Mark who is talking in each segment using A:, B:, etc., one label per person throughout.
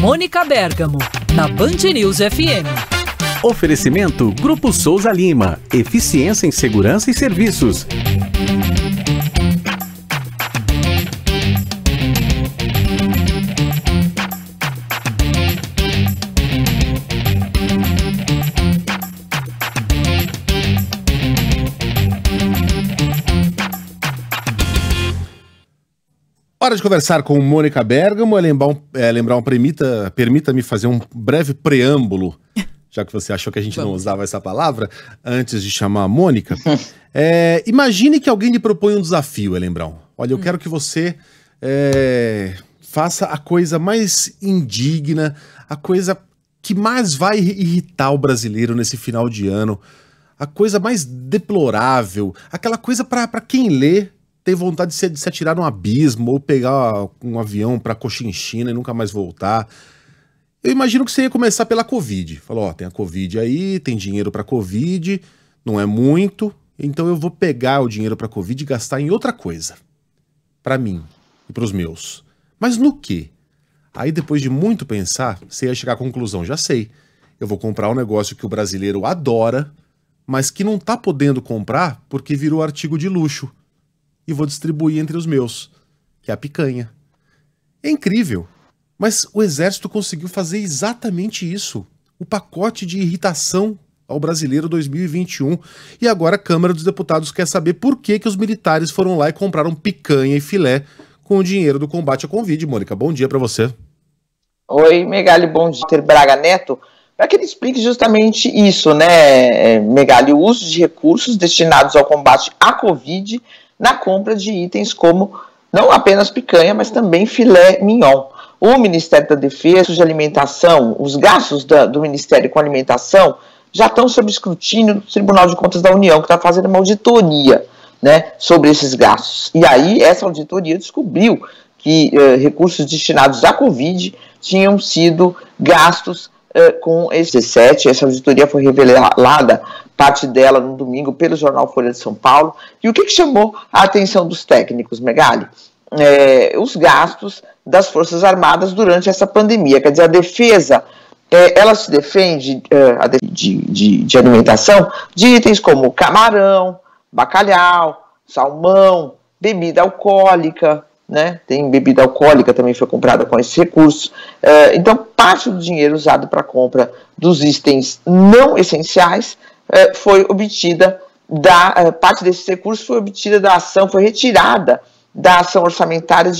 A: Mônica Bergamo, na Band News FM.
B: Oferecimento Grupo Souza Lima. Eficiência em segurança e serviços.
C: Hora de conversar com Mônica Bergamo, permita-me fazer um breve preâmbulo, já que você achou que a gente não usava essa palavra, antes de chamar a Mônica. Imagine que alguém lhe propõe um desafio, Elembrão. Olha, eu quero que você faça a coisa mais indigna, a coisa que mais vai irritar o brasileiro nesse final de ano, a coisa mais deplorável, aquela coisa para quem lê, ter vontade de se atirar num abismo ou pegar um avião pra Cochinchina e nunca mais voltar. Eu imagino que você ia começar pela Covid. Falou, ó, tem a Covid aí, tem dinheiro pra Covid, não é muito, então eu vou pegar o dinheiro pra Covid e gastar em outra coisa. Pra mim e pros meus. Mas no quê? Aí depois de muito pensar, você ia chegar à conclusão, já sei. Eu vou comprar um negócio que o brasileiro adora, mas que não tá podendo comprar porque virou artigo de luxo. E vou distribuir entre os meus, que é a picanha. É incrível, mas o Exército conseguiu fazer exatamente isso. O pacote de irritação ao brasileiro 2021. E agora a Câmara dos Deputados quer saber por que os militares foram lá e compraram picanha e filé com o dinheiro do combate à Covid. Mônica, bom dia para você.
D: Oi, Megali, bom dia. Braga Neto, para que ele explique justamente isso, né, Megali, o uso de recursos destinados ao combate à Covid na compra de itens como não apenas picanha, mas também filé mignon. O Ministério da Defesa, de alimentação, os gastos do Ministério com alimentação já estão sob escrutínio do Tribunal de Contas da União, que está fazendo uma auditoria, né, sobre esses gastos. E aí essa auditoria descobriu que recursos destinados à Covid tinham sido gastos com esse 17. Essa auditoria foi revelada, parte dela no domingo, pelo jornal Folha de São Paulo. E o que chamou a atenção dos técnicos, Megali? Os gastos das Forças Armadas durante essa pandemia. Quer dizer, a defesa, ela se defende de alimentação de itens como camarão, bacalhau, salmão, bebida alcoólica, né? Tem bebida alcoólica, também foi comprada com esses recursos. Então, parte do dinheiro usado para a compra dos itens não essenciais foi obtida parte desses recursos foi obtida da ação, foi retirada da ação orçamentária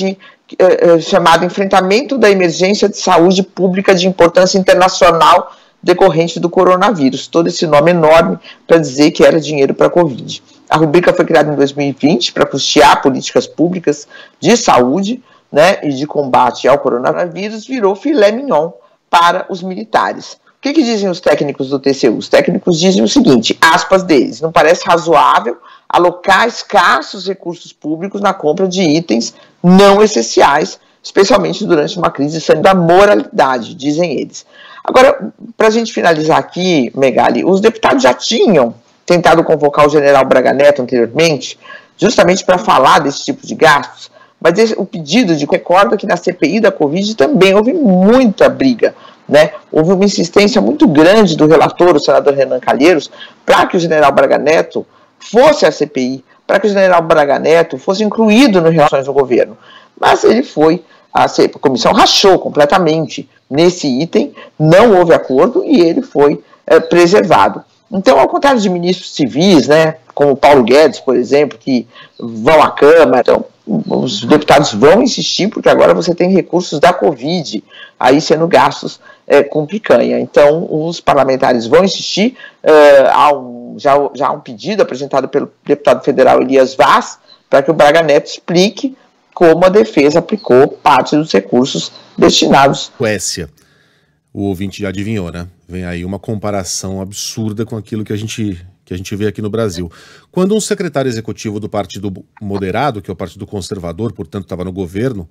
D: chamada Enfrentamento da Emergência de Saúde Pública de Importância Internacional decorrente do coronavírus. Todo esse nome enorme para dizer que era dinheiro para a Covid. A rubrica foi criada em 2020 para custear políticas públicas de saúde, né, e de combate ao coronavírus, virou filé mignon para os militares. O que dizem os técnicos do TCU? Os técnicos dizem o seguinte, aspas deles, não parece razoável alocar escassos recursos públicos na compra de itens não essenciais, especialmente durante uma crise da moralidade, dizem eles. Agora, para a gente finalizar aqui, Megali, os deputados já tinham tentado convocar o general Braga Neto anteriormente, justamente para falar desse tipo de gastos, mas o pedido recorda que na CPI da Covid também houve muita briga, né? Houve uma insistência muito grande do relator, o senador Renan Calheiros, para que o general Braga Neto fosse à CPI, para que o general Braga Neto fosse incluído nas relações do governo. Mas ele foi, a comissão rachou completamente nesse item, não houve acordo e ele foi preservado. Então, ao contrário de ministros civis, né, como Paulo Guedes, por exemplo, que vão à Câmara, então, os deputados vão insistir, porque agora você tem recursos da Covid aí sendo gastos com picanha. Então, os parlamentares vão insistir. Já há um pedido apresentado pelo deputado federal Elias Vaz para que o Braga Neto explique como a defesa aplicou parte dos recursos destinados.
C: Suécia. O ouvinte já adivinhou, né? Vem aí uma comparação absurda com aquilo que a gente vê aqui no Brasil. Quando um secretário executivo do Partido Moderado, que é o Partido Conservador, portanto estava no governo,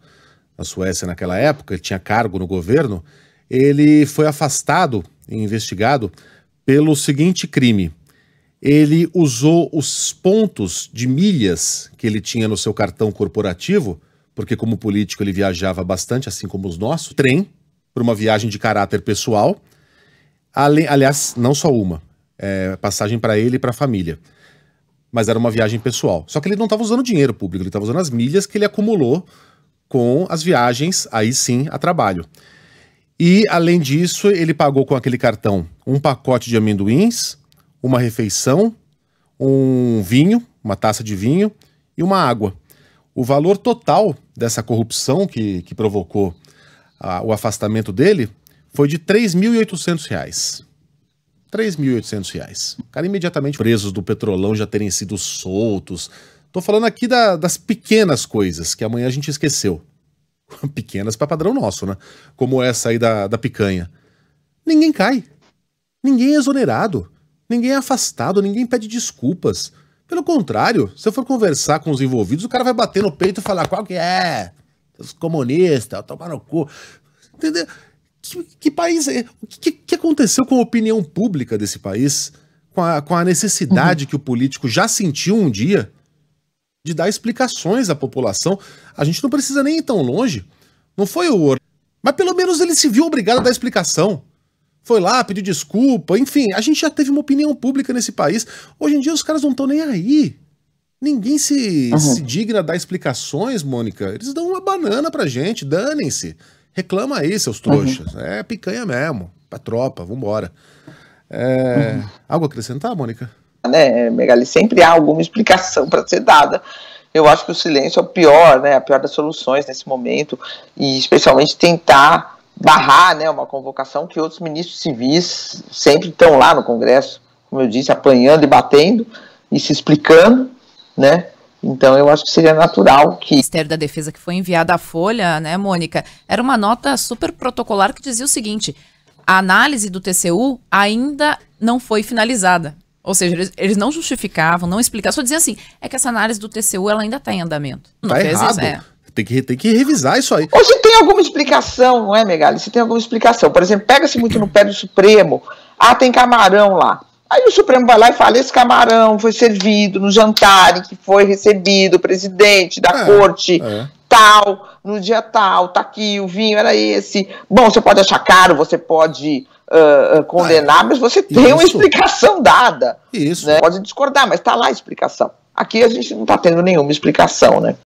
C: na Suécia naquela época, ele tinha cargo no governo, ele foi afastado e investigado pelo seguinte crime. Ele usou os pontos de milhas que ele tinha no seu cartão corporativo, porque como político ele viajava bastante, assim como os nossos, trem, por uma viagem de caráter pessoal. Aliás, não só uma. Passagem para ele e para a família. Mas era uma viagem pessoal. Só que ele não estava usando dinheiro público, ele estava usando as milhas que ele acumulou com as viagens, aí sim, a trabalho. E, além disso, ele pagou com aquele cartão um pacote de amendoins, uma refeição, um vinho, uma taça de vinho e uma água. O valor total dessa corrupção que provocou o afastamento dele foi de R$ 3.800. R$ 3.800. O cara imediatamente presos do Petrolão já terem sido soltos. Tô falando aqui das pequenas coisas que amanhã a gente esqueceu. Pequenas para padrão nosso, né? Como essa aí da picanha. Ninguém cai. Ninguém é exonerado. Ninguém é afastado. Ninguém pede desculpas. Pelo contrário, se eu for conversar com os envolvidos, o cara vai bater no peito e falar: qual que é? Os comunistas, tomar no cu. Entendeu? Que país é? O que aconteceu com a opinião pública desse país? Com a necessidade que o político já sentiu um dia de dar explicações à população. A gente não precisa nem ir tão longe. Não foi mas pelo menos ele se viu obrigado a dar explicação. Foi lá, pediu desculpa, enfim, a gente já teve uma opinião pública nesse país. Hoje em dia os caras não estão nem aí. Ninguém se digna a dar explicações, Mônica. Eles dão uma banana pra gente, danem-se. Reclama aí, seus trouxas. É picanha mesmo, pra tropa, vambora. Algo a acrescentar, Mônica?
D: Né, Megali, sempre há alguma explicação para ser dada. Eu acho que o silêncio é o pior, né, a pior das soluções nesse momento, e especialmente tentar barrar, né, uma convocação que outros ministros civis sempre estão lá no Congresso, como eu disse, apanhando e batendo e se explicando, né? Então eu acho que seria natural que...
E: O Ministério da Defesa que foi enviado à Folha, né, Mônica, era uma nota super protocolar que dizia o seguinte: a análise do TCU ainda não foi finalizada. Ou seja, eles não justificavam, não explicavam, só diziam assim: é que essa análise do TCU ela ainda está em andamento. Não
C: tá
E: fez
C: errado.
E: Isso,
C: Tem que revisar isso aí.
D: Ou se tem alguma explicação, não é, Megali? Se tem alguma explicação. Por exemplo, pega-se muito no pé do Supremo. Ah, tem camarão lá. Aí o Supremo vai lá e fala: esse camarão foi servido no jantar em que foi recebido o presidente da corte tal, no dia tal, tá aqui, o vinho era esse. Bom, você pode achar caro, você pode condenar, mas você tem uma explicação dada.
C: Isso.
D: Né? Pode discordar, mas tá lá a explicação. Aqui a gente não tá tendo nenhuma explicação, né?